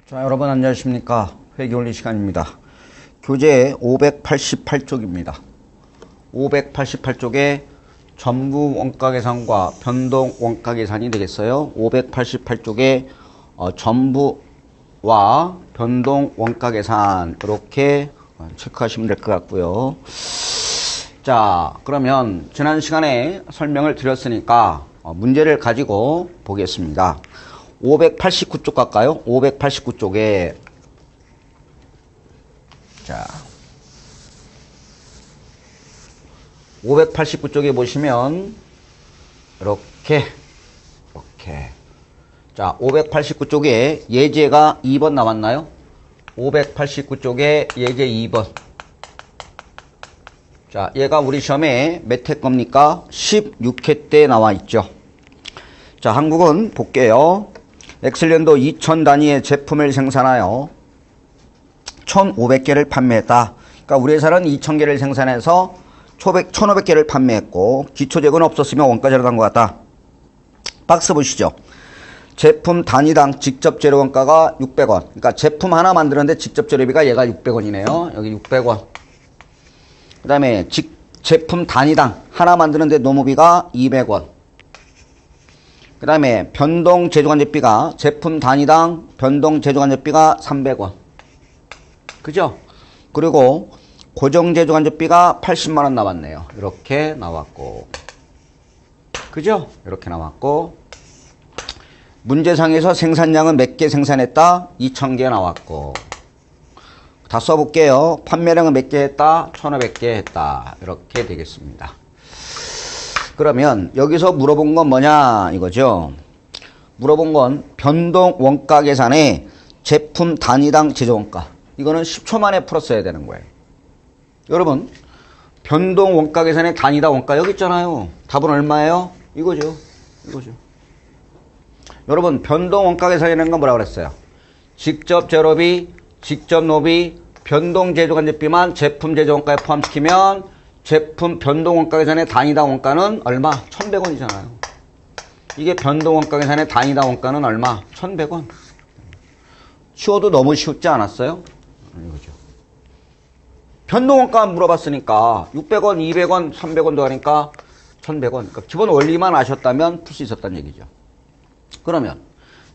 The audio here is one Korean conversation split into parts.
자, 여러분 안녕하십니까. 회계원리 시간입니다. 교재 588쪽입니다. 588쪽에 전부 원가 계산과 변동 원가 계산이 되겠어요. 588쪽에 전부와 변동 원가 계산 이렇게 체크하시면 될 것 같고요. 자, 그러면 지난 시간에 설명을 드렸으니까 문제를 가지고 보겠습니다. 589쪽 갈까요? 589쪽에 자 589쪽에 보시면 이렇게 자 589쪽에 예제가 2번 나왔나요? 589쪽에 예제 2번. 자, 얘가 우리 시험에 몇 회 겁니까? 16회 때 나와 있죠. 자, 한국은 볼게요. 엑셀년도 2000 단위의 제품을 생산하여 1500개를 판매했다. 그러니까 우리 회사는 2000개를 생산해서 1500개를 판매했고 기초재고는 없었으면 원가제로 간 것 같다. 박스 보시죠. 제품 단위당 직접 재료 원가가 600원. 그러니까 제품 하나 만드는데 직접 재료비가 얘가 600원이네요. 여기 600원. 그 다음에 제품 단위당 하나 만드는데 노무비가 200원. 그 다음에 변동 제조관제비가 제품 단위당 변동 제조관제비가 300원. 그죠? 그리고 고정 제조관제비가 80만원 나왔네요. 이렇게 나왔고. 그죠? 이렇게 나왔고. 문제상에서 생산량은 몇 개 생산했다? 2000개 나왔고. 다 써볼게요. 판매량은 몇 개 했다? 1500개 했다. 이렇게 되겠습니다. 그러면 여기서 물어본 건 뭐냐 이거죠. 물어본 건 변동 원가 계산에 제품 단위당 제조원가. 이거는 10초 만에 풀었어야 되는 거예요. 여러분 변동 원가 계산에 단위당 원가 여기 있잖아요. 답은 얼마예요? 이거죠. 여러분 변동 원가 계산이라는 건 뭐라고 그랬어요? 직접 재료비, 직접 노비, 변동 제조관제비만 제품 제조원가에 포함시키면 제품 변동 원가 계산의 단위당 원가는 얼마? 1100원이잖아요. 이게 변동 원가 계산의 단위당 원가는 얼마? 1100원. 쉬워도 너무 쉽지 않았어요? 이거죠. 변동 원가 물어봤으니까 600원, 200원, 300원도 하니까 1100원. 그러니까 기본 원리만 아셨다면 풀 수 있었다는 얘기죠. 그러면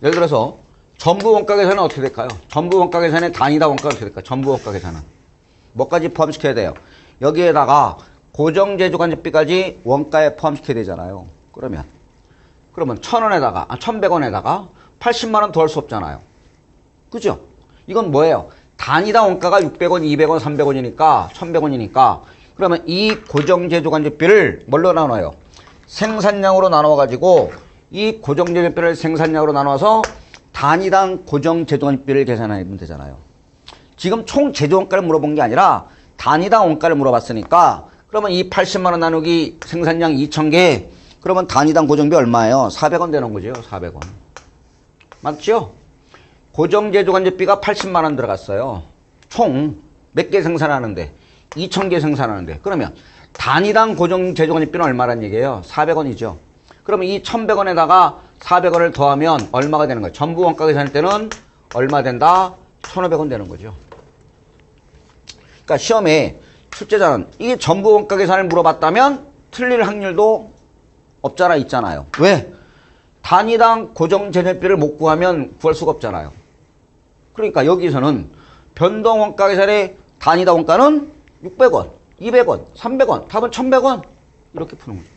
예를 들어서 전부 원가 계산은 어떻게 될까요? 전부 원가 계산의 단위당 원가가 어떻게 될까요? 전부 원가 계산은 뭐까지 포함시켜야 돼요? 여기에다가 고정 제조관제비까지 원가에 포함시켜야 되잖아요. 그러면 1000원에다가 1100원에다가 80만원 더 할 수 없잖아요. 그죠? 이건 뭐예요? 단위당 원가가 600원, 200원, 300원이니까 1100원이니까 그러면 이 고정 제조관제비를 뭘로 나눠요? 생산량으로 나눠 가지고 이 고정 제조관제비를 생산량으로 나눠서 단위당 고정 제조관제비를 계산하면 되잖아요. 지금 총 제조원가를 물어본 게 아니라 단위당 원가를 물어봤으니까 그러면 이 80만원 나누기 생산량 2000개 그러면 단위당 고정비 얼마예요? 400원 되는 거죠. 400원. 맞죠? 고정 제조관제비가 80만원 들어갔어요. 총 몇 개 생산하는데 2000개 생산하는데 그러면 단위당 고정 제조관제비는 얼마란 얘기예요? 400원이죠. 그러면 이 1100원에다가 400원을 더하면 얼마가 되는 거예요? 전부 원가 계산할 때는 얼마 된다? 1500원 되는 거죠. 그러니까 시험에 출제자는 이게 전부 원가 계산을 물어봤다면 틀릴 확률도 없잖아 있잖아요. 왜? 단위당 고정 제조비를 못 구하면 구할 수가 없잖아요. 그러니까 여기서는 변동 원가 계산의 단위당 원가는 600원, 200원, 300원, 답은 1100원 이렇게 푸는 거죠.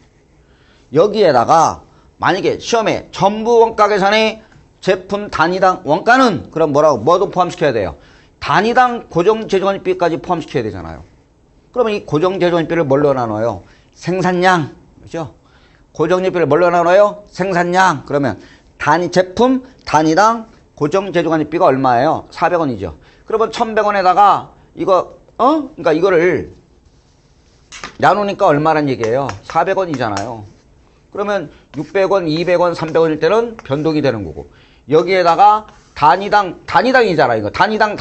여기에다가 만약에 시험에 전부 원가 계산의 제품 단위당 원가는 그럼 뭐도 포함시켜야 돼요? 단위당 고정 제조관제비까지 포함시켜야 되잖아요. 그러면 이 고정 제조관제비를 뭘로 나눠요? 생산량. 그죠? 고정 제조비를 뭘로 나눠요? 생산량. 그러면 제품 단위당 고정 제조관제비가 얼마예요? 400원이죠. 그러면 1100원에다가 그러니까 이거를 나누니까 얼마란 얘기예요? 400원이잖아요. 그러면 600원, 200원, 300원일 때는 변동이 되는 거고 여기에다가 단위당이잖아 이거. 단위당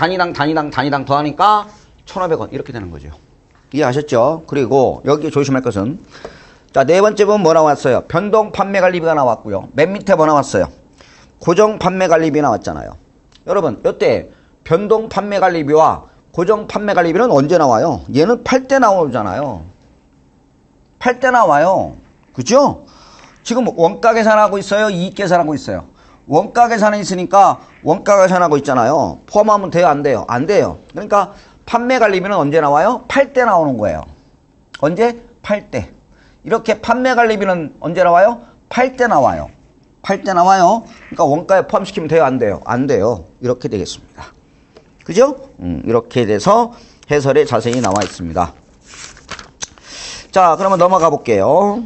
더하니까 1500원 이렇게 되는 거죠. 이해하셨죠? 그리고 여기 조심할 것은 자, 네 번째 보면 뭐 나왔어요? 변동 판매 관리비가 나왔고요. 맨 밑에 뭐 나왔어요? 고정 판매 관리비 나왔잖아요. 여러분, 이때 변동 판매 관리비와 고정 판매 관리비는 언제 나와요? 얘는 팔 때 나오잖아요. 팔 때 나와요. 그죠? 지금 원가 계산하고 있어요? 이익 계산하고 있어요? 원가 계산이 있으니까 원가 계산하고 있잖아요. 포함하면 돼요? 안 돼요? 안 돼요. 그러니까 판매 관리비는 언제 나와요? 팔 때 나오는 거예요. 언제? 팔 때. 이렇게 판매 관리비는 언제 나와요? 팔 때 나와요. 팔 때 나와요. 그러니까 원가에 포함시키면 돼요? 안 돼요? 안 돼요. 이렇게 되겠습니다. 그죠? 이렇게 돼서 해설에 자세히 나와 있습니다. 자, 그러면 넘어가 볼게요.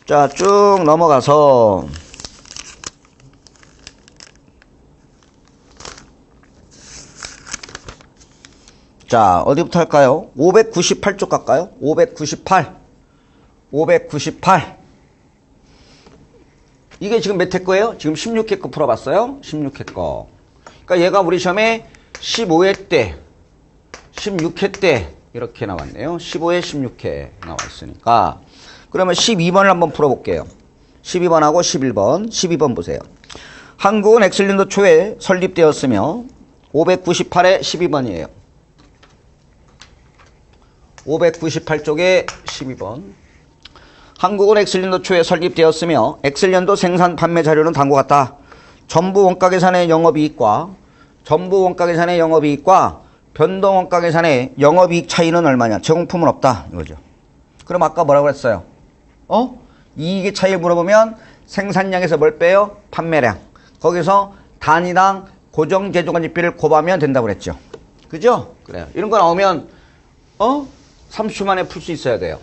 자, 쭉 넘어가서 자, 어디부터 할까요? 598쪽 갈까요? 598. 이게 지금 몇 회 거예요? 지금 16회 거 풀어봤어요? 16회 거. 그러니까 얘가 우리 시험에 15회 때, 16회 때 이렇게 나왔네요. 15회, 16회 나와 있으니까. 그러면 12번을 한번 풀어볼게요. 12번하고 11번. 12번 보세요. 한국은 엑셀린도 초에 설립되었으며 598에 12번이에요. 598쪽에 12번. 한국은 엑셀연도 초에 설립되었으며 엑셀연도 생산 판매 자료는 다음과 같다. 전부 원가 계산의 영업이익과 변동 원가 계산의 영업이익 차이는 얼마냐? 제공품은 없다. 이거죠. 그럼 아까 뭐라고 그랬어요? 이익의 차이를 물어보면 생산량에서 뭘 빼요? 판매량. 거기서 단위당 고정 제조관리비를 곱하면 된다고 그랬죠. 그죠? 그래요. 이런 거 나오면 30초 만에 풀 수 있어야 돼요.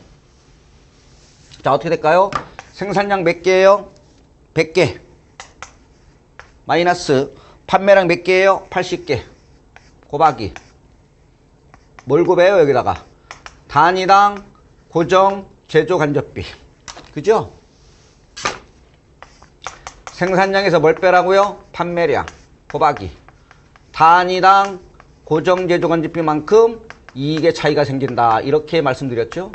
자, 어떻게 될까요? 생산량 몇 개예요? 100개. 마이너스 판매량 몇 개예요? 80개. 곱하기. 뭘 곱해요? 여기다가. 단위당 고정 제조 간접비. 그죠? 생산량에서 뭘 빼라고요? 판매량. 곱하기. 단위당 고정 제조 간접비만큼 이익의 차이가 생긴다. 이렇게 말씀드렸죠?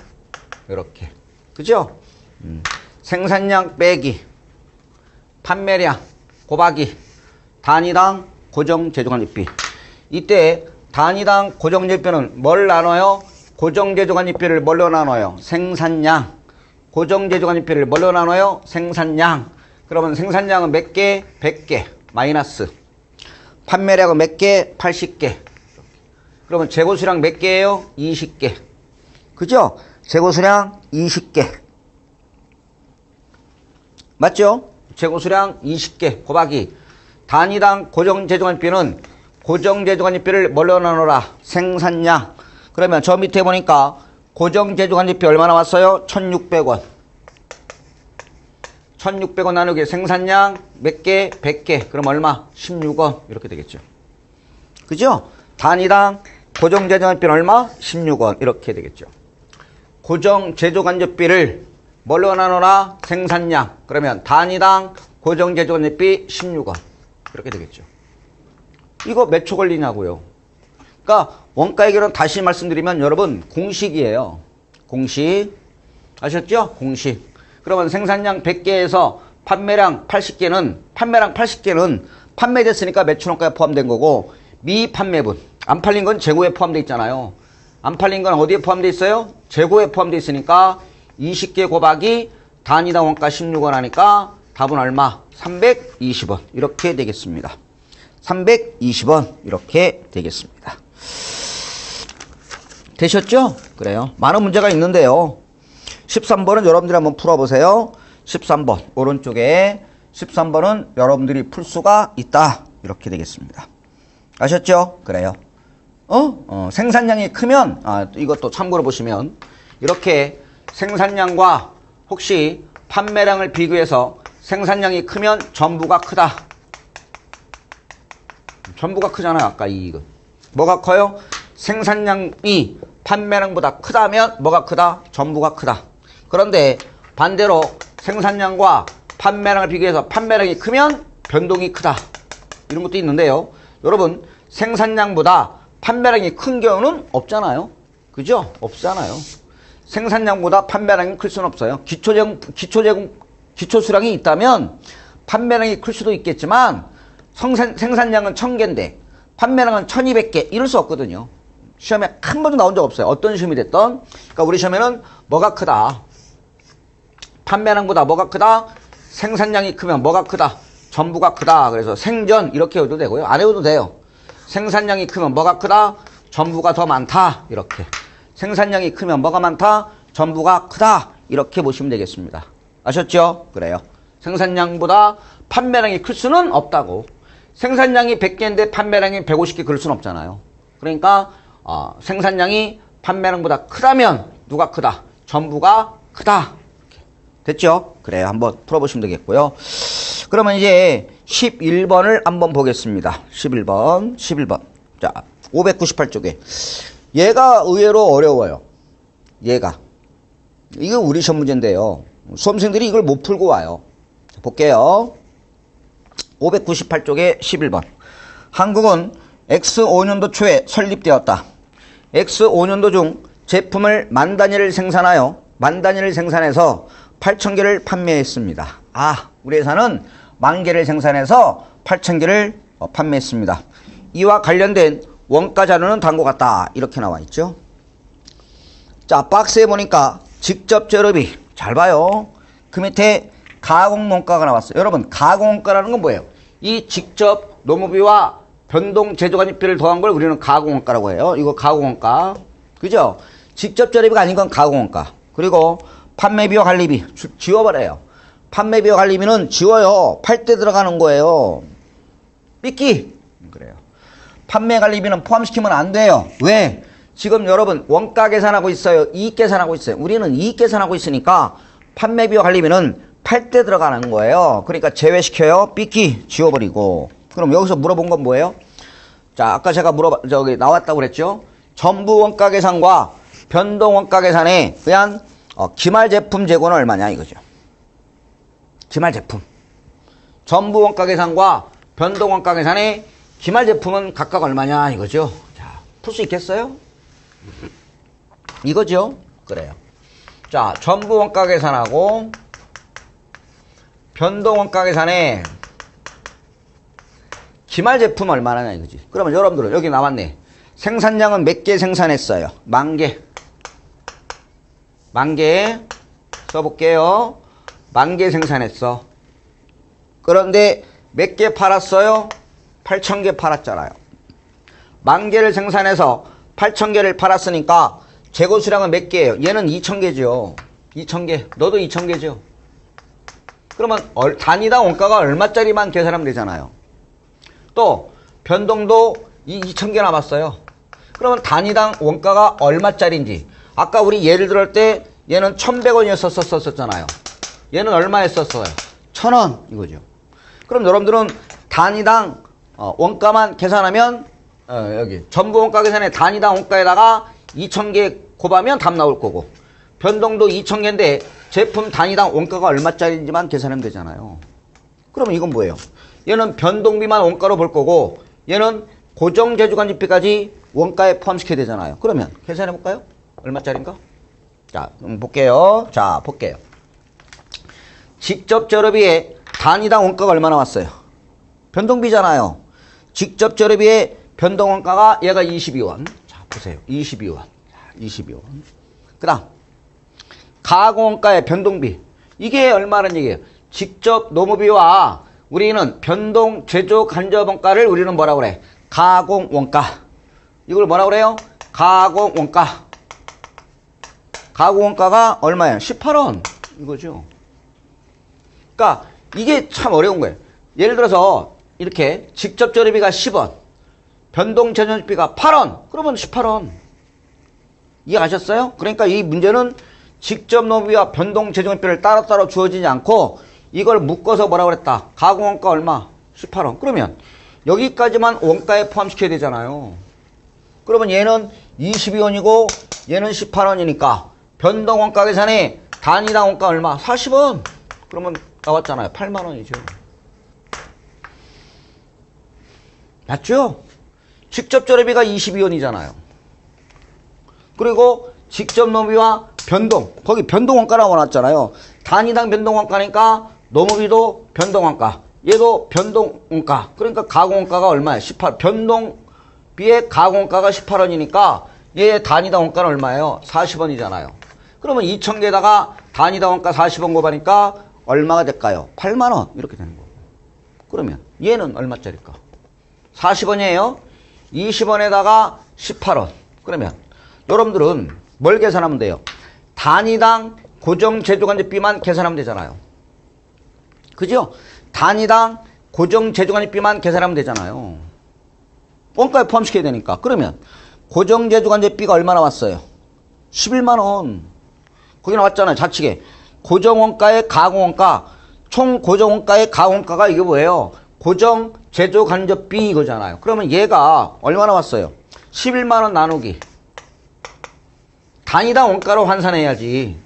이렇게. 그죠? 생산량 빼기 판매량 곱하기 단위당 고정 제조관리비. 이때 단위당 고정 제조비는 뭘 나눠요? 고정 제조관리비를 뭘로 나눠요? 생산량. 고정 제조관리비를 뭘로 나눠요? 생산량. 그러면 생산량은 몇 개? 100개 마이너스 판매량은 몇 개? 80개. 그러면 재고수량 몇 개예요? 20개. 그죠? 재고수량 20개. 맞죠? 재고수량 20개 곱하기 단위당 고정제조관리비는 고정제조관리비를 뭘로 나누라? 생산량. 그러면 저 밑에 보니까 고정제조관리비 얼마 나왔어요? 1,600원. 1,600원 나누기 생산량 몇 개? 100개. 그럼 얼마? 16원. 이렇게 되겠죠. 그죠? 단위당 고정제조관리비는 얼마? 16원. 이렇게 되겠죠. 고정제조간접비를 뭘로 나누나? 생산량. 그러면 단위당 고정제조간접비 16원. 이렇게 되겠죠. 이거 몇 초 걸리냐고요. 그러니까 원가 해결은 다시 말씀드리면 여러분 공식이에요. 공식. 아셨죠? 공식. 그러면 생산량 100개에서 판매량 80개는 판매됐으니까 매출원가에 포함된 거고 미판매분. 안 팔린 건 재고에 포함되어 있잖아요. 안 팔린 건 어디에 포함되어 있어요? 재고에 포함되어 있으니까 20개 곱하기 단위당 원가 16원 하니까 답은 얼마? 320원. 이렇게 되겠습니다. 320원. 이렇게 되겠습니다. 되셨죠? 그래요. 많은 문제가 있는데요. 13번은 여러분들이 한번 풀어보세요. 13번. 오른쪽에 13번은 여러분들이 풀 수가 있다. 이렇게 되겠습니다. 아셨죠? 그래요. 생산량이 크면, 이것도 참고로 보시면, 이렇게 생산량과 혹시 판매량을 비교해서 생산량이 크면 전부가 크다. 전부가 크잖아요. 아까 이익은. 뭐가 커요? 생산량이 판매량보다 크다면 뭐가 크다? 전부가 크다. 그런데 반대로 생산량과 판매량을 비교해서 판매량이 크면 변동이 크다. 이런 것도 있는데요. 여러분, 생산량보다 판매량이 큰 경우는 없잖아요. 그죠? 없잖아요. 생산량보다 판매량이 클 수는 없어요. 기초수량이 있다면 판매량이 클 수도 있겠지만 생산량은 1000개인데 판매량은 1200개 이럴 수 없거든요. 시험에 한 번도 나온 적 없어요. 어떤 시험이 됐던. 그러니까 우리 시험에는 뭐가 크다? 판매량보다 뭐가 크다? 생산량이 크면 뭐가 크다? 전부가 크다. 그래서 생전 이렇게 해도 되고요. 안 해도 돼요. 생산량이 크면 뭐가 크다? 전부가 더 많다. 이렇게. 생산량이 크면 뭐가 많다? 전부가 크다. 이렇게 보시면 되겠습니다. 아셨죠? 그래요. 생산량보다 판매량이 클 수는 없다고. 생산량이 100개인데 판매량이 150개 그럴 수는 없잖아요. 그러니까 생산량이 판매량보다 크다면 누가 크다? 전부가 크다. 됐죠? 그래요. 한번 풀어보시면 되겠고요. 그러면 이제 11번을 한번 보겠습니다. 11번. 자, 598쪽에. 얘가 의외로 어려워요. 얘가. 이거 우리 시험 문제인데요. 수험생들이 이걸 못 풀고 와요. 자, 볼게요. 598쪽에 11번. 한국은 X5년도 초에 설립되었다. X5년도 중 제품을 10,000단위를 생산하여 10,000단위를 생산해서 8,000개를 판매했습니다. 우리 회사는 10,000개를 생산해서 8,000개를 판매했습니다. 이와 관련된 원가 자료는 다음과 같다. 이렇게 나와 있죠. 자, 박스에 보니까 직접 재료비. 잘 봐요. 그 밑에 가공원가가 나왔어요. 여러분, 가공원가라는 건 뭐예요? 이 직접 노무비와 변동 제조관리비를 더한 걸 우리는 가공원가라고 해요. 이거 가공원가. 그죠? 직접 재료비가 아닌 건 가공원가. 그리고 판매비와 관리비. 지워버려요. 판매비와 관리비는 지워요. 팔 때 들어가는 거예요. 삐끼. 그래요. 판매 관리비는 포함시키면 안 돼요. 왜? 지금 여러분 원가 계산하고 있어요? 이익 계산하고 있어요? 우리는 이익 계산하고 있으니까 판매비와 관리비는 팔 때 들어가는 거예요. 그러니까 제외시켜요. 삐끼 지워버리고. 그럼 여기서 물어본 건 뭐예요? 자, 아까 제가 나왔다고 그랬죠? 전부 원가 계산과 변동 원가 계산에 의한 기말 제품 재고는 얼마냐 이거죠. 기말 제품. 전부 원가 계산과 변동 원가 계산에 기말 제품은 각각 얼마냐 이거죠. 자, 풀 수 있겠어요? 이거죠. 그래요. 자, 전부 원가 계산하고 변동 원가 계산에 기말 제품 얼마나 이거지. 그러면 여러분들은 여기 나왔네. 생산량은 몇 개 생산했어요? 10,000개. 10,000개 써볼게요. 10,000개 생산했어. 그런데 몇 개 팔았어요? 8,000개 팔았잖아요. 10,000개를 생산해서 8,000개를 팔았으니까 재고 수량은 몇 개예요? 얘는 2,000개죠. 2,000개. 너도 2,000개죠. 그러면 단위당 원가가 얼마짜리만 계산하면 되잖아요. 또 변동도 2,000개 남았어요. 그러면 단위당 원가가 얼마짜리인지. 아까 우리 예를 들을 때 얘는 1,100원이었었잖아요. 얘는 얼마였었어요? 1,000원 이거죠. 그럼 여러분들은 단위당 원가만 계산하면 여기 전부 원가 계산에 단위당 원가에다가 2,000개 곱하면 답 나올 거고, 변동도 2,000개인데 제품 단위당 원가가 얼마짜리인지만 계산하면 되잖아요. 그러면 이건 뭐예요? 얘는 변동비만 원가로 볼 거고 얘는 고정 제조관리비까지 원가에 포함시켜야 되잖아요. 그러면 계산해 볼까요? 얼마짜리인가? 자, 볼게요. 자, 볼게요. 직접 재료비에 단위당 원가가 얼마 나왔어요? 변동비잖아요. 직접 재료비의 변동 원가가 얘가 22원. 자, 보세요. 22원. 자, 22원. 그 다음 가공 원가의 변동비. 이게 얼마라는 얘기예요? 직접 노무비와 우리는 변동 제조 간접 원가를 우리는 뭐라고 그래? 가공 원가. 이걸 뭐라고 그래요? 가공 원가. 가공 원가가 얼마예요? 18원. 이거죠. 그러니까 이게 참 어려운 거예요. 예를 들어서 이렇게 직접 재료비가 10원, 변동 제조비가 8원. 그러면 18원. 이해가셨어요? 그러니까 이 문제는 직접 노무비와 변동 제조비를 따로따로 주어지지 않고 이걸 묶어서 뭐라고 그랬다? 가공 원가 얼마? 18원. 그러면 여기까지만 원가에 포함시켜야 되잖아요. 그러면 얘는 22원이고 얘는 18원이니까 변동 원가 계산에 단위당 원가 얼마? 40원. 그러면 나왔잖아요. 8만 원이죠. 맞죠? 직접 재료비가 22원이잖아요. 그리고 직접 노무비와 변동. 거기 변동원가라고 나왔잖아요. 단위당 변동원가니까 노무비도 변동원가. 얘도 변동원가. 그러니까 가공원가가 얼마야? 18. 변동비의 가공원가가 18원이니까 얘 단위당 원가는 얼마예요? 40원이잖아요. 그러면 2,000개에다가 단위당 원가 40원 곱하니까 얼마가 될까요? 8만 원. 이렇게 되는 거고. 그러면 얘는 얼마짜리일까? 40원이에요. 20원에다가 18원. 그러면 여러분들은 뭘 계산하면 돼요? 단위당 고정제조관리비만 계산하면 되잖아요. 그죠? 단위당 고정제조관리비만 계산하면 되잖아요. 원가에 포함시켜야 되니까. 그러면 고정제조관리비가 얼마 나왔어요? 11만 원. 거기 나왔잖아요. 좌측에. 고정원가의 가공원가. 총 고정원가의 가공원가가 이게 뭐예요? 고정제조간접비 이거잖아요. 그러면 얘가 얼마 나왔어요? 11만 원 나누기. 단위당 원가로 환산해야지.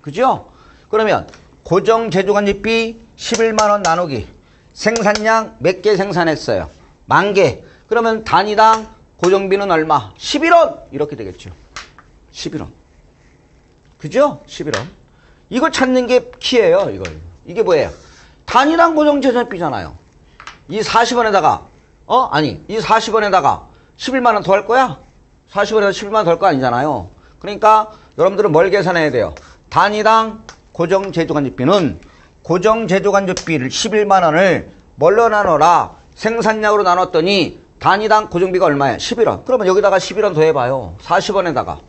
그죠? 그러면 고정제조간접비 11만 원 나누기. 생산량 몇 개 생산했어요? 10,000개. 그러면 단위당 고정비는 얼마? 11원. 이렇게 되겠죠. 11원. 그죠? 11원. 이거 찾는 게 키예요, 이걸. 이게 뭐예요? 단위당 고정제조비잖아요. 이 40원에다가, 이 40원에다가 11만 원 더 할 거야? 40원에다 11만 원 더 할 거 아니잖아요. 그러니까 여러분들은 뭘 계산해야 돼요? 단위당 고정제조간접비는 고정제조간접비를 11만 원을 뭘로 나눠라? 생산량으로 나눴더니 단위당 고정비가 얼마야? 11원. 그러면 여기다가 11원 더 해봐요. 40원에다가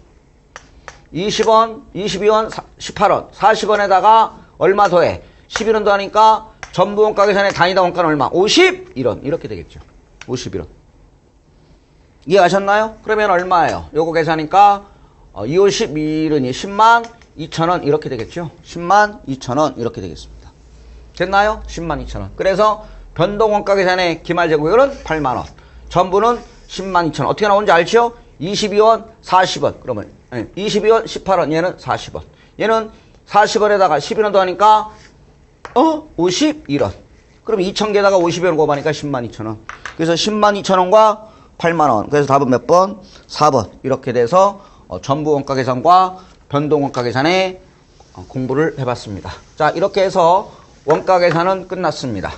20원, 22원, 18원. 40원에다가 얼마 더해? 11원 더하니까 전부 원가 계산의 단위당 원가는 얼마? 51원. 이렇게 되겠죠. 51원. 이해하셨나요? 그러면 얼마예요? 요거 계산하니까 251원이 10만 2천원 이렇게 되겠죠. 10만 2천원 이렇게 되겠습니다. 됐나요? 10만 2천원. 그래서 변동원가 계산의 기말재고율은 8만원. 전부는 10만 2천원. 어떻게 나오는지 알죠? 22원 40원. 그러면 22원 18원. 얘는 40원. 얘는 40원에다가 11원 더하니까 51원. 그럼 2,000개에다가 50원 곱하니까 10만 2천원. 그래서 10만 2천원과 8만원. 그래서 답은 몇 번? 4번. 이렇게 돼서 전부 원가 계산과 변동 원가 계산에 공부를 해봤습니다. 자, 이렇게 해서 원가 계산은 끝났습니다.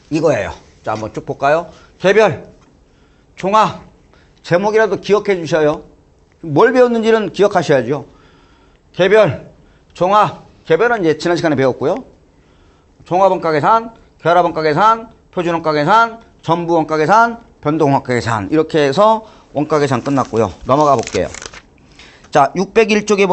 이거예요. 자, 한번 쭉 볼까요? 개별, 종합, 제목이라도 기억해 주셔요. 뭘 배웠는지는 기억하셔야죠. 개별, 종합, 개별은 이제 지난 시간에 배웠고요. 종합원가 계산, 결합원가 계산, 표준원가 계산, 전부 원가 계산, 변동 원가 계산 이렇게 해서 원가 계산 끝났고요. 넘어가 볼게요. 자, 601쪽에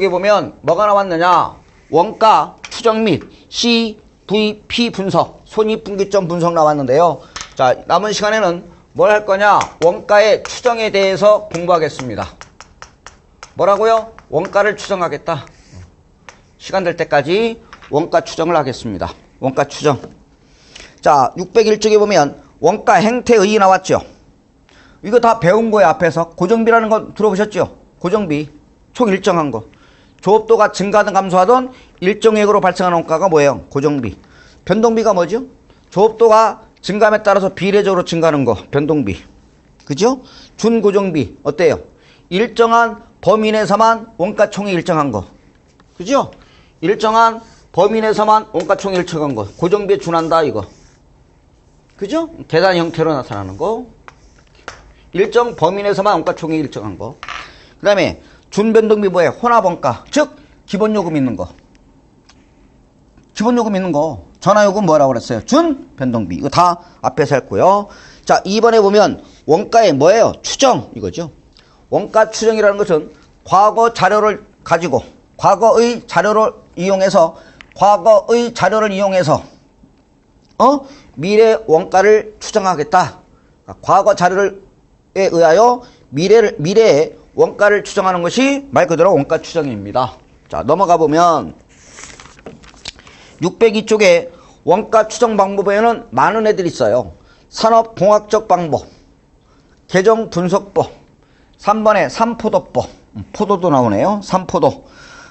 보면 뭐가 나왔느냐? 원가 추정 및 CVP 분석, 손익분기점 분석 나왔는데요. 자, 남은 시간에는 뭘 할 거냐? 원가의 추정에 대해서 공부하겠습니다. 뭐라고요? 원가를 추정하겠다. 시간 될 때까지 원가 추정을 하겠습니다. 원가 추정. 자, 601쪽에 보면 원가 행태의 나왔죠. 이거 다 배운 거예요. 앞에서 고정비라는 거 들어보셨죠? 고정비 총 일정한 거. 조업도가 증가하든 감소하든 일정액으로 발생하는 원가가 뭐예요? 고정비. 변동비가 뭐죠? 조업도가 증감에 따라서 비례적으로 증가하는 거. 변동비. 그죠? 준고정비 어때요? 일정한 범위 내에서만 원가총이 일정한 거. 그죠? 일정한 범위 내에서만 원가총이 일정한 거. 고정비에 준한다 이거. 그죠? 계산 형태로 나타나는 거. 일정 범위 내에서만 원가총이 일정한 거. 그 다음에 준변동비 뭐예요? 혼합원가. 즉 기본요금 있는 거. 기본요금 있는 거. 전화요금 뭐라고 그랬어요? 준변동비. 이거 다 앞에서 했고요. 자, 2번에 보면 원가의 뭐예요? 추정 이거죠. 원가 추정이라는 것은 과거 자료를 가지고 과거의 자료를 이용해서 미래 원가를 추정하겠다. 과거 자료에 의하여 미래의 원가를 추정하는 것이 말 그대로 원가 추정입니다. 자, 넘어가 보면 602쪽에 원가 추정 방법에는 많은 애들이 있어요. 산업공학적 방법, 계정분석법, 3번에 삼포도법, 포도도 나오네요. 삼포도,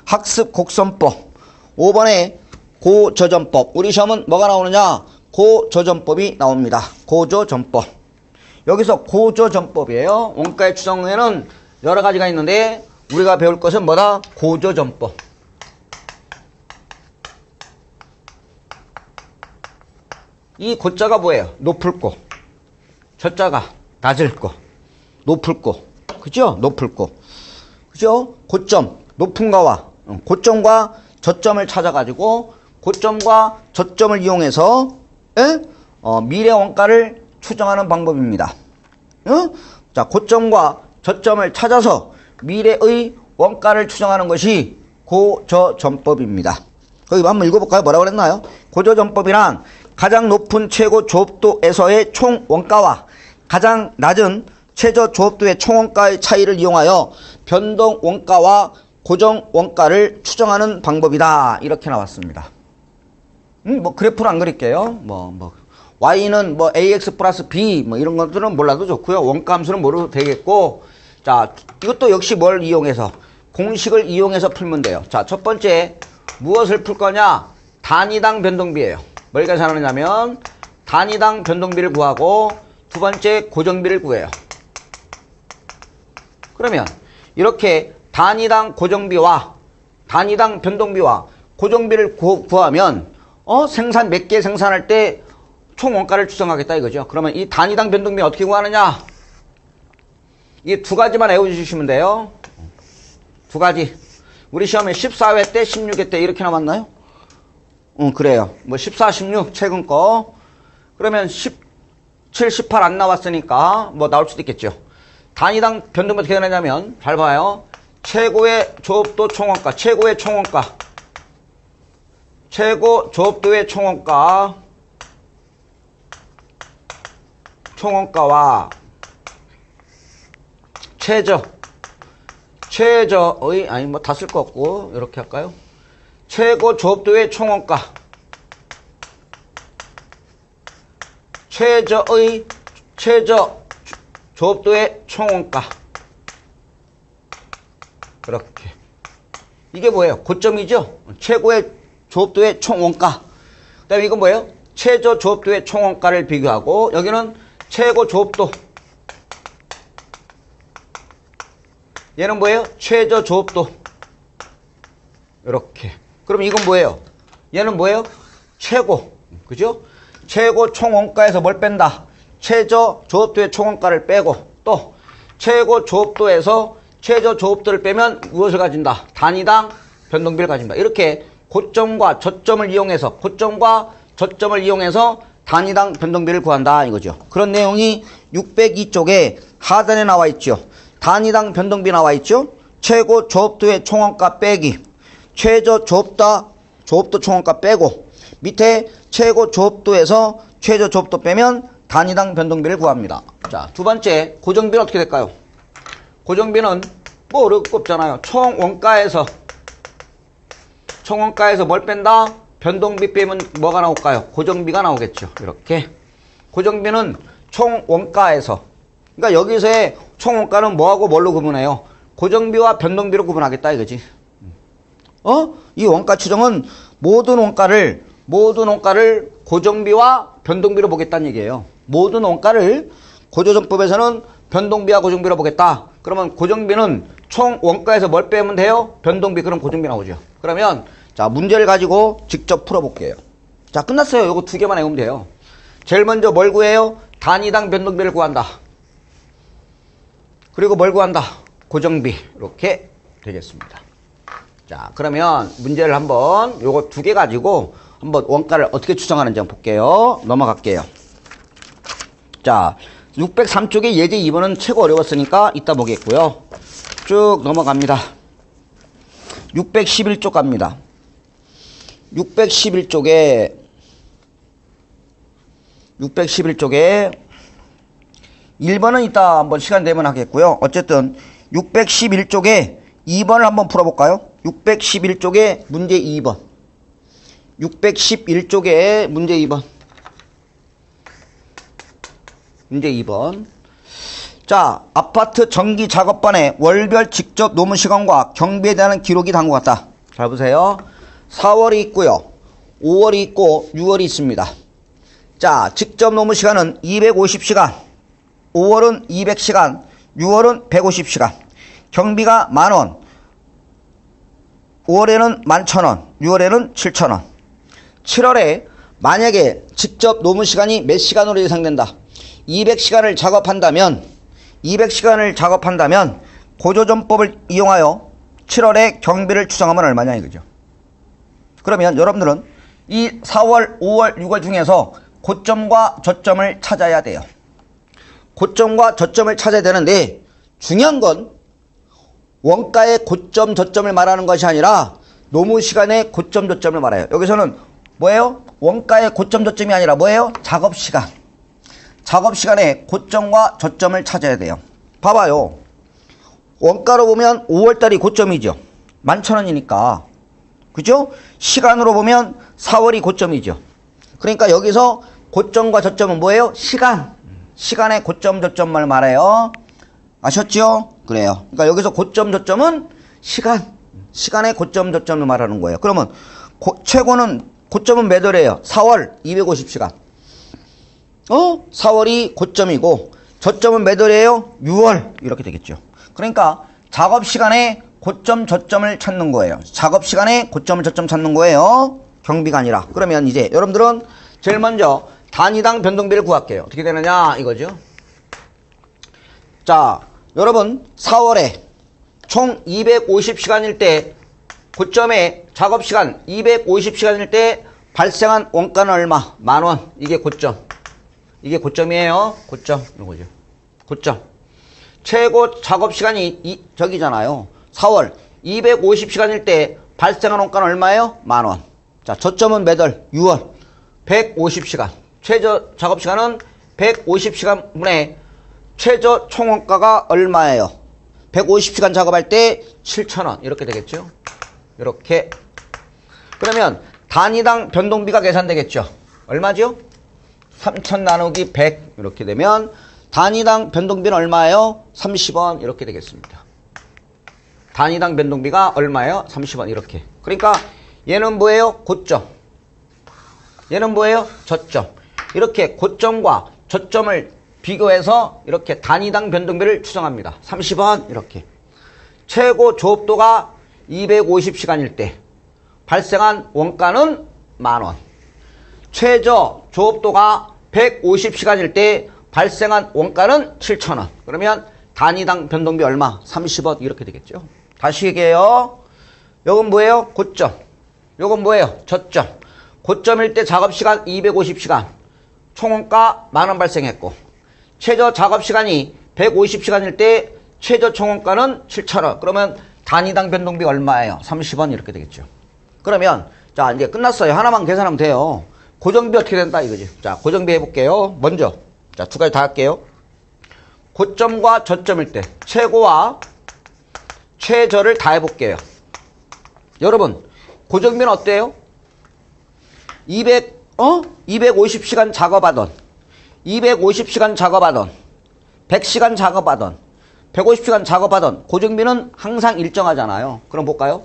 학습곡선법, 5번에 고조전법. 우리 시험은 뭐가 나오느냐? 고조전법이 나옵니다. 고조전법. 여기서 고조전법이에요. 원가의 추정에는 여러 가지가 있는데 우리가 배울 것은 뭐다? 고조전법. 이 고자가 뭐예요? 높을 고. 저자가 낮을 고. 높을 고. 그죠? 높을 고. 그죠? 고점. 높은 거와 고점과 저점을 찾아가지고 고점과 저점을 이용해서 미래 원가를 추정하는 방법입니다. 자, 고점과 저점을 찾아서 미래의 원가를 추정하는 것이 고저전법입니다. 거기 한번 읽어볼까요? 뭐라고 그랬나요? 고저전법이란 가장 높은 최고 조업도에서의 총 원가와 가장 낮은 최저 조업도의 총 원가의 차이를 이용하여 변동 원가와 고정 원가를 추정하는 방법이다. 이렇게 나왔습니다. 뭐 그래프는 안 그릴게요. y는 뭐 ax 플러스 b 뭐 이런 것들은 몰라도 좋고요. 원가 함수는 모르도 되겠고, 자, 이것도 역시 뭘 이용해서 공식을 이용해서 풀면 돼요. 자, 첫 번째 무엇을 풀 거냐? 단위당 변동비예요. 뭘 계산하느냐면 단위당 변동비를 구하고 두 번째 고정비를 구해요. 그러면 이렇게 단위당 고정비와 단위당 변동비와 고정비를 구하면 생산 몇 개 생산할 때 총 원가를 추정하겠다 이거죠. 그러면 이 단위당 변동비 어떻게 구하느냐? 이 두 가지만 외워주시면 돼요. 두 가지. 우리 시험에 14회 때 16회 때 이렇게 나왔나요? 그래요. 뭐 14, 16 최근 거. 그러면 17, 18 안 나왔으니까 뭐 나올 수도 있겠죠. 단위당 변동비 어떻게 되냐면 잘 봐요. 최고의 조업도 총원가, 최고의 총원가, 최고 조업도의 총원가, 총원가와 최저의, 아니 뭐 다 쓸 거 없고 이렇게 할까요? 최고 조업도의 총원가, 최저 조업도의 총원가. 그렇게. 이게 뭐예요? 고점이죠? 최고의 조업도의 총원가. 그 다음에 이건 뭐예요? 최저 조업도의 총원가를 비교하고, 여기는 최고 조업도. 얘는 뭐예요? 최저 조업도. 이렇게. 그럼 이건 뭐예요? 얘는 뭐예요? 최고. 그죠? 최고 총원가에서 뭘 뺀다? 최저 조업도의 총원가를 빼고, 또 최고 조업도에서 최저 조업도를 빼면 무엇을 가진다? 단위당 변동비를 가진다. 이렇게 고점과 저점을 이용해서 단위당 변동비를 구한다 이거죠. 그런 내용이 602쪽에 하단에 나와 있죠. 단위당 변동비 나와 있죠. 최고 조업도의 총원가 빼기, 최저 조업도 총원가 빼고, 밑에 최고 조업도에서 최저 조업도 빼면 단위당 변동비를 구합니다. 자, 두 번째 고정비는 어떻게 될까요? 고정비는 뭐 어려울 거 없잖아요. 총원가에서 뭘 뺀다? 변동비 빼면 뭐가 나올까요? 고정비가 나오겠죠. 이렇게. 고정비는 총원가에서, 그러니까 여기서의 총원가는 뭐하고 뭘로 구분해요? 고정비와 변동비로 구분하겠다 이거지. 이 원가 추정은 모든 원가를 고정비와 변동비로 보겠다는 얘기예요. 모든 원가를 고조전법에서는 변동비와 고정비로 보겠다. 그러면 고정비는 총 원가에서 뭘 빼면 돼요? 변동비. 그럼 고정비 나오죠. 그러면 자, 문제를 가지고 직접 풀어볼게요. 자, 끝났어요. 요거 두 개만 외우면 돼요. 제일 먼저 뭘 구해요? 단위당 변동비를 구한다. 그리고 뭘 구한다? 고정비. 이렇게 되겠습니다. 자, 그러면 문제를 한번 요거 두 개 가지고 한번 원가를 어떻게 추정하는지 한번 볼게요. 넘어갈게요. 자, 603쪽에 예제 2번은 최고 어려웠으니까 이따 보겠고요. 쭉 넘어갑니다. 611쪽 갑니다. 611쪽에 1번은 이따 한번 시간 되면 하겠고요. 어쨌든 611쪽에 2번을 한번 풀어볼까요? 611쪽에 문제 2번. 611쪽에 문제 2번. 문제 2번. 자, 아파트 전기 작업반의 월별 직접 노무 시간과 경비에 대한 기록이 다음과 같다. 잘 보세요. 4월이 있고요. 5월이 있고 6월이 있습니다. 자, 직접 노무 시간은 250시간. 5월은 200시간, 6월은 150시간. 경비가 10,000원. 5월에는 11,000원, 6월에는 7,000원. 7월에 만약에 직접 노무 시간이 몇 시간으로 예상된다? 200시간을 작업한다면 고조점법을 이용하여 7월에 경비를 추정하면 얼마냐 이거죠. 그러면 여러분들은 이 4월, 5월, 6월 중에서 고점과 저점을 찾아야 돼요. 고점과 저점을 찾아야 되는데 중요한 건 원가의 고점, 저점을 말하는 것이 아니라 노무 시간의 고점, 저점을 말해요. 여기서는 뭐예요? 원가의 고점, 저점이 아니라 뭐예요? 작업시간. 작업시간의 고점과 저점을 찾아야 돼요. 봐봐요. 원가로 보면 5월달이 고점이죠. 11,000원이니까. 그죠? 시간으로 보면 4월이 고점이죠. 그러니까 여기서 고점과 저점은 뭐예요? 시간. 시간의 고점, 저점을 말해요. 아셨죠? 그래요. 그러니까 여기서 고점, 저점은 시간. 시간의 고점, 저점을 말하는 거예요. 그러면 고점은 몇 월이에요? 4월 250시간. 4월이 고점이고 저점은 몇 월이에요? 6월. 이렇게 되겠죠. 그러니까 작업시간에 고점, 저점을 찾는 거예요. 작업시간에 고점, 저점 찾는 거예요. 경비가 아니라. 그러면 이제 여러분들은 제일 먼저 단위당 변동비를 구할게요. 어떻게 되느냐 이거죠. 자, 여러분 4월에 총 250시간일 때 고점의 작업시간 250시간일 때 발생한 원가는 얼마? 10,000원. 이게 고점. 이게 고점이에요. 고점. 이거죠. 고점. 최고 작업시간이 저기잖아요. 4월 250시간일 때 발생한 원가는 얼마예요? 10,000원. 자, 저점은 몇 월? 6월. 150시간. 최저 작업시간은 150시간분의 최저 총원가가 얼마예요? 150시간 작업할 때 7,000원. 이렇게 되겠죠? 이렇게. 그러면 단위당 변동비가 계산되겠죠? 얼마죠? 3,000 나누기 100. 이렇게 되면 단위당 변동비는 얼마예요? 30원. 이렇게 되겠습니다. 단위당 변동비가 얼마예요? 30원. 이렇게. 그러니까 얘는 뭐예요? 고점. 얘는 뭐예요? 저점. 이렇게 고점과 저점을 비교해서 이렇게 단위당 변동비를 추정합니다. 30원. 이렇게. 최고 조업도가 250시간일 때 발생한 원가는 10,000원. 최저 조업도가 150시간일 때 발생한 원가는 7,000원. 그러면 단위당 변동비 얼마? 30원. 이렇게 되겠죠. 다시 얘기해요. 요건 뭐예요? 고점. 요건 뭐예요? 저점. 고점일 때 작업시간 250시간. 총원가 10,000원 발생했고 최저 작업시간이 150시간일 때 최저 총원가는 7,000원. 그러면 단위당 변동비 얼마예요? 30원. 이렇게 되겠죠. 그러면 자 이제 끝났어요. 하나만 계산하면 돼요. 고정비 어떻게 된다 이거지. 자, 고정비 해볼게요. 먼저 자, 두 가지 다 할게요. 고점과 저점일 때 최고와 최저를 다 해볼게요. 여러분 고정비는 어때요? 250시간 작업하던 250시간 작업하던 100시간 작업하던 150시간 작업하던 고정비는 항상 일정하잖아요. 그럼 볼까요?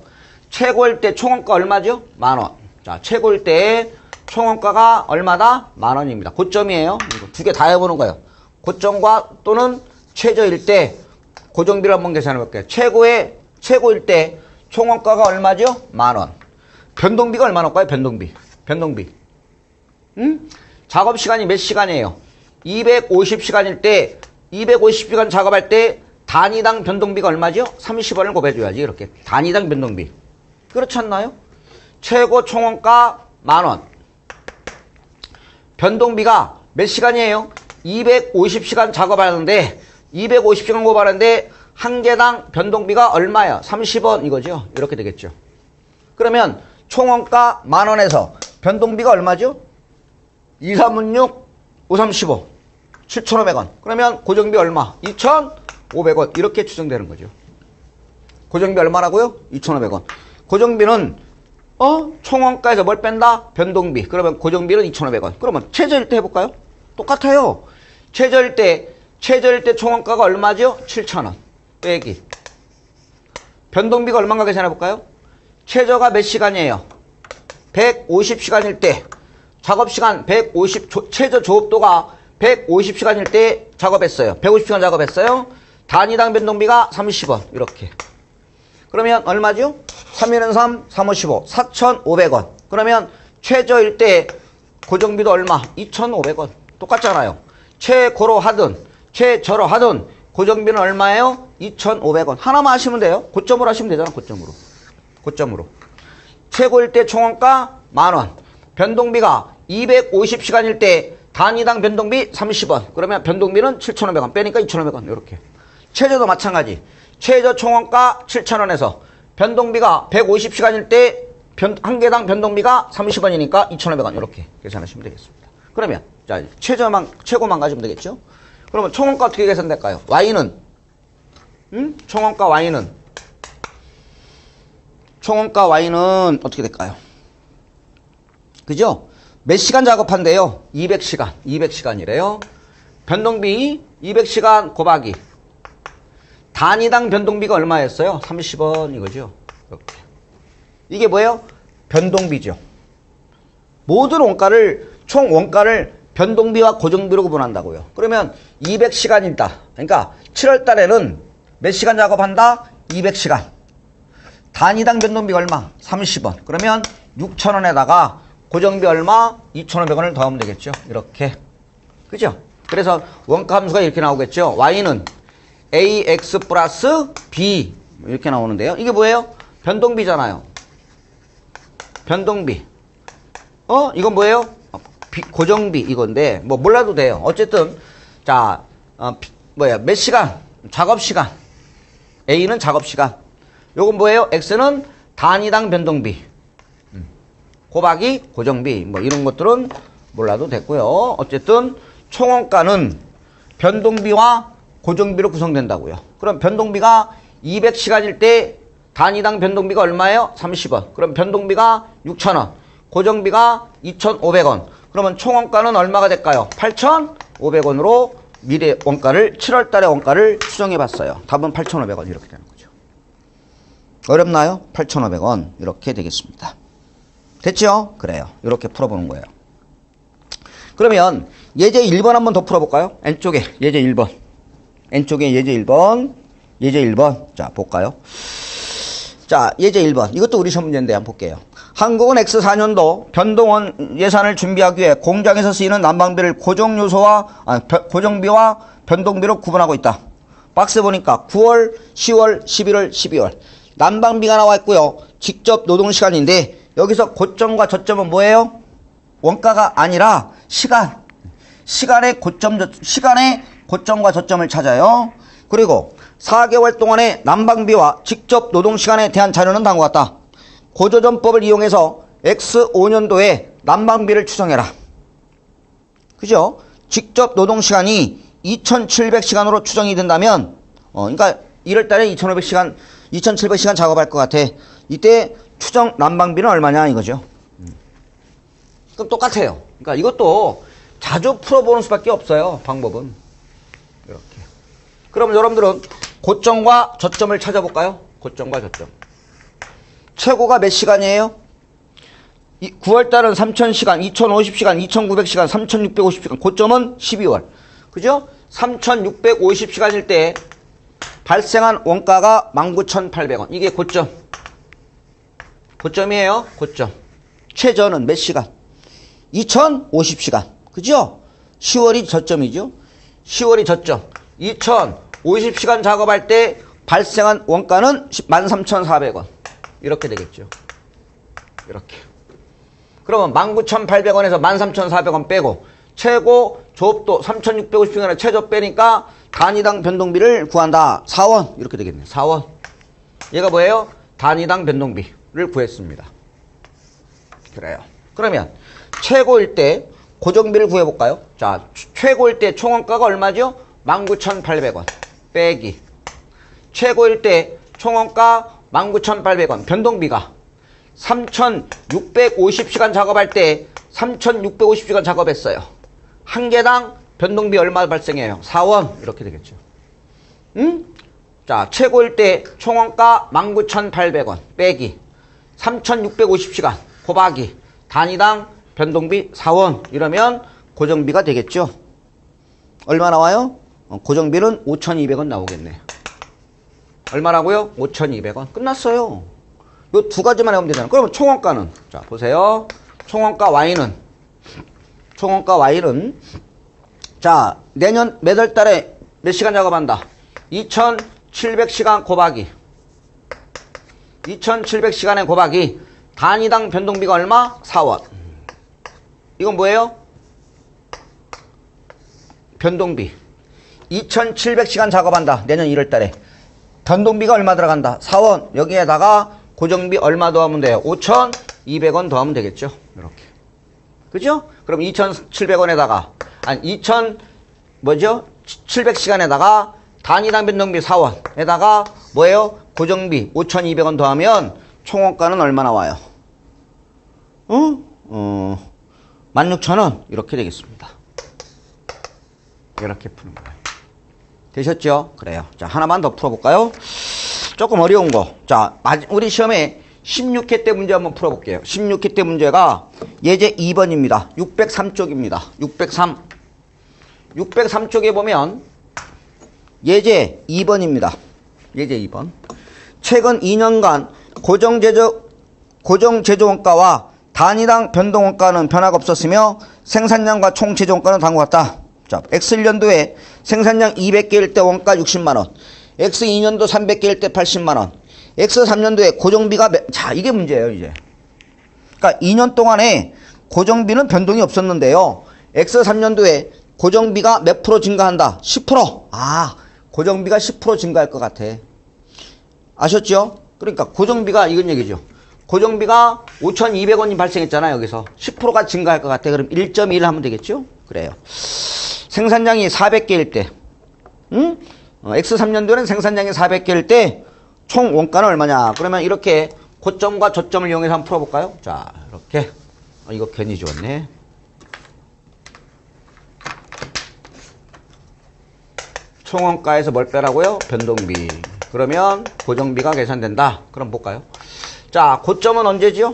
최고일 때 총원가 얼마죠? 10,000원. 자, 최고일 때 총원가가 얼마다? 10,000원입니다. 고점이에요. 두 개 다 해보는 거예요. 고점과 또는 최저일 때 고정비를 한번 계산해 볼게요. 최고일 때 총원가가 얼마죠? 10,000원. 변동비가 얼마 나올까요? 변동비. 작업시간이 몇 시간이에요? 250시간일 때 250시간 작업할 때 단위당 변동비가 얼마죠? 30원을 곱해줘야지. 이렇게 단위당 변동비. 그렇지 않나요? 최고 총원가 10,000원. 변동비가 몇 시간이에요? 250시간 작업하는데 250시간 곱하는데 한 개당 변동비가 얼마야? 30원 이거죠. 이렇게 되겠죠. 그러면 총원가 10,000원에서 변동비가 얼마죠? 2, 3, 6, 5, 3, 15 7,500원. 그러면 고정비 얼마? 2,500원. 이렇게 추정되는 거죠. 고정비 얼마라고요? 2,500원. 고정비는 총원가에서 뭘 뺀다? 변동비. 그러면 고정비는 2,500원. 그러면 최저일 때 해볼까요? 똑같아요. 최저일 때 총원가가 얼마죠? 7,000원. 빼기. 변동비가 얼마인가 계산해볼까요? 최저가 몇 시간이에요? 150시간일 때 작업시간 150, 최저 조업도가 150시간일 때 작업했어요. 150시간 작업했어요. 단위당 변동비가 30원. 이렇게. 그러면 얼마죠? 3일은 3, 3, 5, 15. 4,500원. 그러면 최저일 때 고정비도 얼마? 2,500원. 똑같잖아요. 최고로 하든 최저로 하든 고정비는 얼마예요? 2,500원. 하나만 하시면 돼요. 고점으로 하시면 되잖아. 고점으로. 최고일 때 총원가 만원. 변동비가 250시간일 때 단위당 변동비 30원. 그러면 변동비는 7,500원. 빼니까 2,500원. 이렇게. 최저도 마찬가지. 최저 총원가 7,000원에서 변동비가 150시간일 때 한 개당 변동비가 30원이니까 2,500원. 이렇게 계산하시면 되겠습니다. 그러면 자 최고만 가지면 되겠죠. 그러면 총원가 어떻게 계산될까요? Y는 총원가 Y는 어떻게 될까요? 그죠? 몇 시간 작업한대요? 200시간이래요. 변동비 200시간 곱하기 단위당 변동비가 얼마였어요? 30원 이거죠. 이렇게. 이게 뭐예요? 변동비죠. 모든 총 원가를 변동비와 고정비로 구분한다고요. 그러면 200시간이다. 그러니까 7월 달에는 몇 시간 작업한다? 200시간. 단위당 변동비가 얼마? 30원. 그러면 6,000원에다가 고정비 얼마? 2,500원을 더하면 되겠죠. 이렇게. 그죠? 그래서 원가 함수가 이렇게 나오겠죠. Y는 AX 플러스 B 이렇게 나오는데요. 이게 뭐예요? 변동비잖아요. 변동비. 이건 뭐예요? 고정비 이건데 뭐 몰라도 돼요. 어쨌든 자 몇 시간? 작업시간. A는 작업시간. 요건 뭐예요? X는 단위당 변동비 곱하기 고정비 뭐 이런 것들은 몰라도 됐고요. 어쨌든 총원가는 변동비와 고정비로 구성된다고요. 그럼 변동비가 200시간일 때 단위당 변동비가 얼마예요? 30원. 그럼 변동비가 6,000원. 고정비가 2,500원. 그러면 총원가는 얼마가 될까요? 8,500원으로 미래 원가를 7월 달의 원가를 추정해 봤어요. 답은 8,500원 이렇게 되는 거죠. 어렵나요? 8,500원 이렇게 되겠습니다. 됐죠? 그래요. 이렇게 풀어보는 거예요. 그러면 예제 1번 한번 더 풀어볼까요? N쪽에 예제 1번. N쪽에 예제 1번. 자, 볼까요? 자, 예제 1번. 이것도 우리 시험 문제인데 한번 볼게요. 한국은 X4년도 변동원 예산을 준비하기 위해 공장에서 쓰이는 난방비를 고정비와 변동비로 구분하고 있다. 박스 보니까 9월, 10월, 11월, 12월. 난방비가 나와 있고요. 직접 노동시간인데 여기서 고점과 저점은 뭐예요? 원가가 아니라 시간의 고점과 저점을 찾아요. 그리고 4개월 동안의 난방비와 직접 노동시간에 대한 자료는 다음과 같다. 고조점법을 이용해서 X5년도에 난방비를 추정해라. 그죠? 직접 노동시간이 2,700시간으로 추정이 된다면 그러니까 1월달에 2,700시간 작업할 것 같아. 이때 추정 난방비는 얼마냐 이거죠. 그럼 똑같아요. 그러니까 이것도 자주 풀어보는 수밖에 없어요. 방법은. 이렇게. 그럼 여러분들은 고점과 저점을 찾아볼까요? 고점과 저점. 최고가 몇 시간이에요? 9월달은 3,000시간, 2,050시간, 2,900시간, 3,650시간. 고점은 12월. 그죠? 3,650시간일 때 발생한 원가가 19,800원. 이게 고점. 고점이에요. 고점. 최저는 몇 시간? 2,050시간. 그죠? 10월이 저점이죠. 10월이 저점. 2,050시간 작업할 때 발생한 원가는 13,400원. 이렇게 되겠죠. 이렇게. 그러면 19,800원에서 13,400원 빼고 최고 조업도 3,650시간에 최저 빼니까 단위당 변동비를 구한다. 4원. 이렇게 되겠네요. 4원. 얘가 뭐예요? 단위당 변동비를 구했습니다. 그래요. 그러면 최고일 때 고정비를 구해볼까요? 자, 최고일 때 총원가가 얼마죠? 19,800원 빼기 최고일 때 총원가 19,800원 변동비가 3,650시간 작업할 때 3,650시간 작업했어요. 한 개당 변동비 얼마 발생해요? 4원 이렇게 되겠죠. 자, 최고일 때 총원가 19,800원 빼기 3,650시간 곱하기 단위당 변동비 4원 이러면 고정비가 되겠죠. 얼마 나와요? 고정비는 5,200원 나오겠네. 얼마라고요? 5,200원. 끝났어요. 요 두 가지만 해보면 되잖아. 그러면 총원가는? 자, 보세요. 총원가 Y는? 총원가 Y는? 자, 내년 몇 월 달에 몇 시간 작업한다? 2,700시간 곱하기. 2,700시간의 곱하기. 단위당 변동비가 얼마? 4원. 이건 뭐예요? 변동비. 2,700시간 작업한다. 내년 1월 달에. 변동비가 얼마 들어간다? 4원. 여기에다가 고정비 얼마 더하면 돼요? 5,200원 더하면 되겠죠? 이렇게. 그죠? 그럼 2,700원에다가, 아니, 700시간에다가 단위당 변동비 4원에다가 뭐예요? 고정비 5,200원 더하면 총원가는 얼마 나와요? 16,000원. 이렇게 되겠습니다. 이렇게 푸는 거예요. 되셨죠? 그래요. 자, 하나만 더 풀어볼까요? 조금 어려운 거. 자, 우리 시험에 16회 때 문제 한번 풀어볼게요. 16회 때 문제가 예제 2번입니다. 603쪽입니다. 603. 603쪽에 보면 예제 2번입니다. 예제 2번. 최근 2년간 고정제조원가와 단위당 변동원가는 변화가 없었으며 생산량과 총제조원가는 다음과 같다. 자, X1년도에 생산량 200개일 때 원가 60만원, X2년도 300개일 때 80만원, X3년도에 고정비가 자, 이게 문제예요, 이제. 그러니까 2년 동안에 고정비는 변동이 없었는데요. X3년도에 고정비가 몇 프로 증가한다? 10%. 아, 고정비가 10% 증가할 것 같아. 아셨죠? 그러니까 고정비가 이건 얘기죠. 고정비가 5,200원이 발생했잖아요, 여기서. 10%가 증가할 것 같아. 그럼 1.1 하면 되겠죠? 그래요. 생산량이 400개일 때, X3년도에는 생산량이 400개일 때 총 원가는 얼마냐? 그러면 이렇게 고점과 저점을 이용해서 한번 풀어볼까요? 자, 이렇게. 이거 괜히 지웠네. 총 원가에서 뭘 빼라고요? 변동비. 그러면 고정비가 계산된다. 그럼 볼까요? 자, 고점은 언제지요?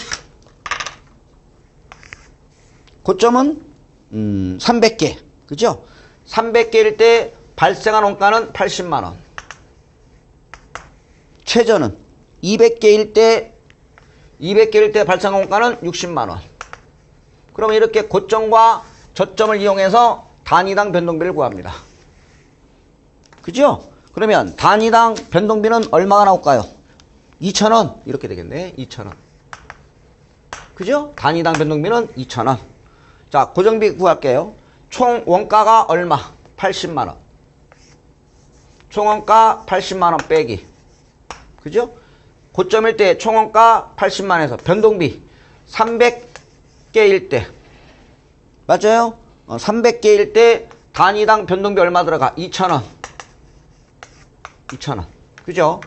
고점은 300개. 그죠? 300개일 때 발생한 원가는 80만원. 최저는 200개일 때 발생한 원가는 60만원. 그러면 이렇게 고점과 저점을 이용해서 단위당 변동비를 구합니다. 그죠? 그러면 단위당 변동비는 얼마가 나올까요? 2,000원. 이렇게 되겠네. 2,000원. 그죠? 단위당 변동비는 2,000원. 자, 고정비 구할게요. 총 원가가 얼마? 80만원. 총 원가 80만원 빼기. 그죠? 고점일 때 총 원가 80만원에서 변동비 300개일 때. 맞아요? 300개일 때 단위당 변동비 얼마 들어가? 2,000원. 2,000원. 그죠?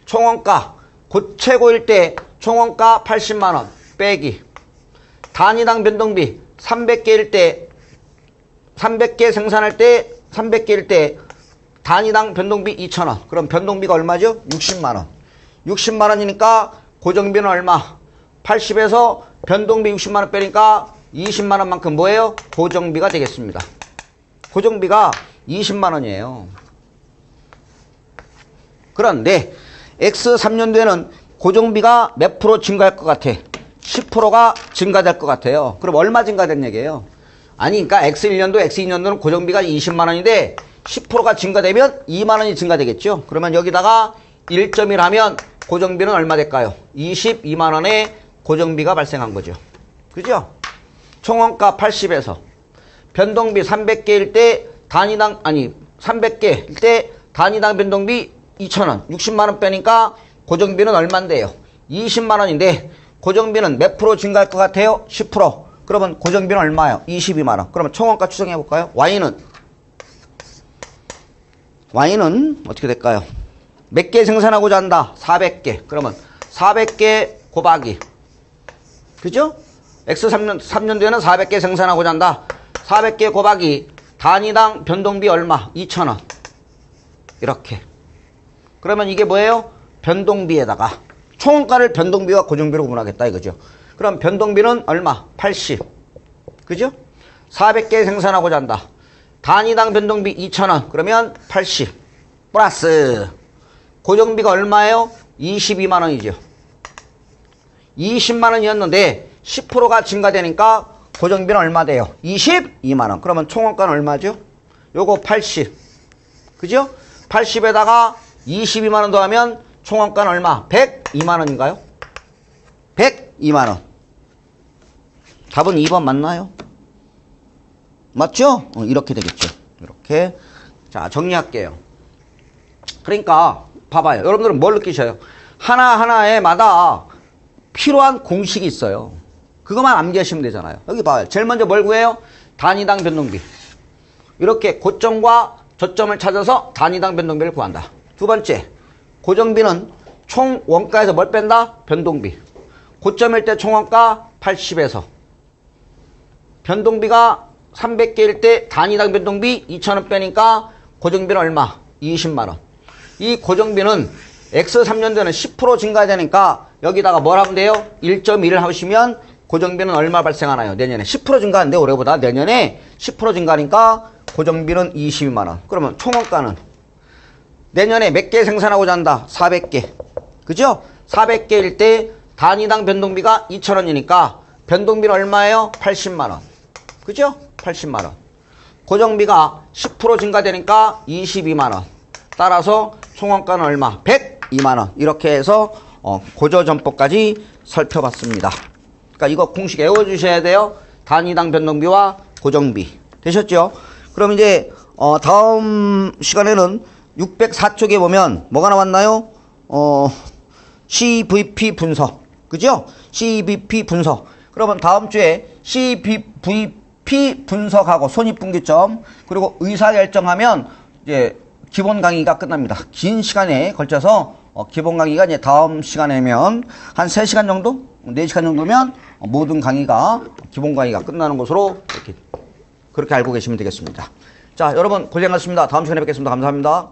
총 원가. 최고일 때 총 원가 80만원 빼기. 단위당 변동비 300개일 때 300개 생산할 때 300개일 때 단위당 변동비 2,000원. 그럼 변동비가 얼마죠? 60만원. 60만원이니까 고정비는 얼마? 80에서 변동비 60만원 빼니까 20만원만큼 뭐예요? 고정비가 되겠습니다. 고정비가 20만원이에요. 그런데 X3년도에는 고정비가 몇 프로 증가할 것 같아? 10%가 증가될 것 같아요. 그럼 얼마 증가된 얘기예요? 아니, 그러니까 X1년도, X2년도는 고정비가 20만원인데 10%가 증가되면 2만원이 증가되겠죠. 그러면 여기다가 1.1 하면 고정비는 얼마 될까요? 22만원의 고정비가 발생한 거죠. 그죠? 총원가 80에서 변동비 300개일 때 단위당, 아니 300개일 때 단위당 변동비 2,000원, 60만원 빼니까 고정비는 얼만데요? 20만원인데 고정비는 몇 프로 증가할 것 같아요? 10%. 그러면 고정비는 얼마예요? 22만원. 그러면 총원가 추정해 볼까요? Y는 어떻게 될까요? 몇 개 생산하고자 한다? 400개. 그러면 400개 곱하기. 그죠? X3년도에는 400개 생산하고자 한다. 400개 곱하기 단위당 변동비 얼마? 2,000원. 이렇게. 그러면 이게 뭐예요? 변동비에다가 총원가를 변동비와 고정비로 구분하겠다 이거죠. 그럼 변동비는 얼마? 80. 그죠? 400개 생산하고자 한다. 단위당 변동비 2,000원. 그러면 80. 플러스 고정비가 얼마예요? 22만 원이죠. 20만 원이었는데 10%가 증가되니까 고정비는 얼마 돼요? 22만 원. 그러면 총원가는 얼마죠? 요거 80. 그죠? 80에다가 22만 원 더하면 총원가는 얼마? 102만 원인가요? 102만 원. 답은 2번 맞나요? 맞죠? 이렇게 되겠죠. 이렇게. 자, 정리할게요. 그러니까 봐봐요. 여러분들은 뭘 느끼셔요? 하나하나에마다 필요한 공식이 있어요. 그것만 암기하시면 되잖아요. 여기 봐요. 제일 먼저 뭘 구해요? 단위당 변동비. 이렇게 고점과 저점을 찾아서 단위당 변동비를 구한다. 두 번째, 고정비는 총 원가에서 뭘 뺀다? 변동비. 고점일 때 총원가 80에서 변동비가 300개일 때 단위당 변동비 2,000원 빼니까 고정비는 얼마? 20만 원. 이 고정비는 X3년도에는 10% 증가되니까 여기다가 뭘 하면 돼요? 1.1을 하시면 고정비는 얼마 발생하나요? 내년에 10% 증가하는데 올해보다 내년에 10% 증가하니까 고정비는 22만 원. 그러면 총원가는 내년에 몇 개 생산하고자 한다? 400개. 그죠? 400개일 때 단위당 변동비가 2,000원이니까 변동비는 얼마예요? 80만 원. 그죠? 80만 원. 고정비가 10% 증가되니까 22만 원. 따라서 총원가는 얼마? 102만 원. 이렇게 해서 고저점법까지 살펴봤습니다. 그러니까 이거 공식 외워주셔야 돼요. 단위당 변동비와 고정비. 되셨죠? 그럼 이제 다음 시간에는 604쪽에 보면 뭐가 나왔나요? CVP 분석. 그죠? CVP 분석. 그러면 다음 주에 CVP 분석하고 손익분기점 그리고 의사결정하면 이제 기본 강의가 끝납니다. 긴 시간에 걸쳐서 기본 강의가 이제 다음 시간에면 한 3시간 정도? 4시간 정도면 모든 강의가 기본 강의가 끝나는 것으로 이렇게 그렇게 알고 계시면 되겠습니다. 자, 여러분 고생하셨습니다. 다음 시간에 뵙겠습니다. 감사합니다.